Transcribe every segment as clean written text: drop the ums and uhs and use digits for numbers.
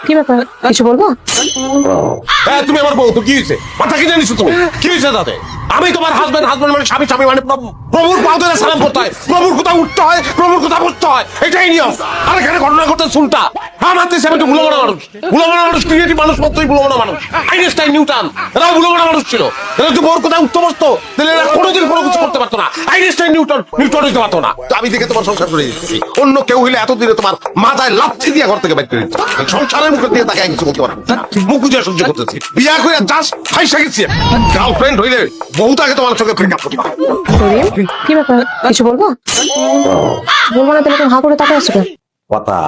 কি ব্যাপার কিছু বলবো? হ্যাঁ, তুমি আমার বউ, তো কি হয়েছে? মাথা কিনে নিছো তুমি? কি হয়েছে তাতে? আমি তোমার হাজবেন্ড, হাজবেন্ড মানে স্বামী, স্বামী মানে প্রভুর পাও ধরে সালাম করতে হয়, প্রভুর কোথাও উঠতে হয়, প্রভুর কোথাও বসতে হয়, এটাই নিয়ম। আর এখানে ঘটনা ঘটতে শুনতা আমার দেশে আমি তো বুলোমানা মানুষ, বুলোমানা মানুষ, ক্রিয়েটিভ মানুষ, মতোই বুলোমানা মানুষ। আইনস্টাইন, নিউটন এরাও বুলোমানা মানুষ ছিল। এরা যদি বউর কোথাও উঠতে বসতো তাহলে এরা কোনোদিন কোনো কিছু করতে পারতো না। আইনস্টাইন, নিউটন হইতে পারতো না। তো আমি দেখে তোমার সংসার করে দিচ্ছি। অন্য কেউ হইলে এতদিনে তোমার মাথায় লাথি দিয়ে ঘর থেকে বের করে দিচ্ছে। সংসারের মুখে দিয়ে তাকে কিছু বলতে পারবো না, মুখ বুঝে সহ্য করতেছি। বিয়া করে জাস্ট ফাইসা গেছি। গার্লফ্রেন্ড হইলে বউ তাকে তোমার সঙ্গে ব্রেকআপ করতে পারে। করিম, কি ব্যাপার কিছু বলবো? বলবো না তাহলে তুমি হা করে তাকায় আছো কেন? কথা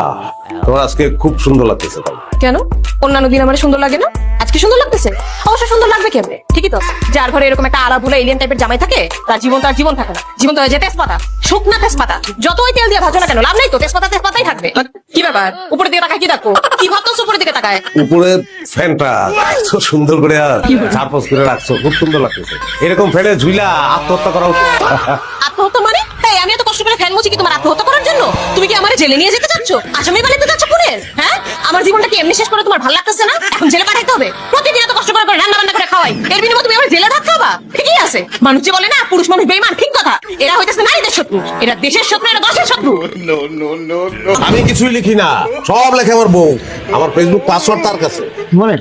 তোমার আজকে খুব সুন্দর লাগতেছে। কেন অন্যান্য দিন আমার সুন্দর লাগে না, আজকে সুন্দর লাগতেছে? অবশ্য সুন্দর লাগবে কেমনে? ঠিকই তো আছে, যার ঘরে এরকম একটা আলা ভুলা এলিয়েন টাইপের জামাই থাকে তার জীবন থাকে না। জীবন তো হয়ে যায় তেজপাতা, শুকনা তেজপাতা। যতই তেল দিয়ে ভাজো না কেন লাভ নেই তো, তেজপাতাই থাকবে। কি ব্যাপার উপরে দিকে তাকায় কি দেখো? কি ভাবতো উপরের দিকে তাকায়? উপরে ফ্যানটা এত সুন্দর করে চারপাশ করে রাখছো, খুব সুন্দর লাগতেছে। এরকম ফ্যানে ঝুলা আত্মহত্যা করা উচিত। আত্মহত্যা মানে? এই আমি এত কষ্ট করে ফ্যান মুছি কি তোমার আত্মহত্যা করার জন্য? তুমি কি আমারে জেলে নিয়ে যেতে চাচ্ছ? আসামি বানাতে চাচ্ছ পুনের? হ্যাঁ, আমার জীবনটা কি এমনি শেষ করে তোমার ভালো লাগতেছে না? এখন জেলে পাঠাইতে হবে? প্রতিদিন এত কষ্ট করে রান্না বান্না করে খাওয়াই, এর বিনিময়ে তুমি আমার জেলে ভাত খাওয়াবা? ঠিকই আছে, মানুষ যে বলে না পুরুষ মানুষ বেঈমান, ঠিক কথা। এরা হইতেছে নারীদের শত্রু, এরা দেশের শত্রু, এরা দশের শত্রু। আমি কিছুই লিখি না, সব লেখে আমার বউ। আমার ফেসবুক পাসওয়ার্ড তার কাছে। বলেন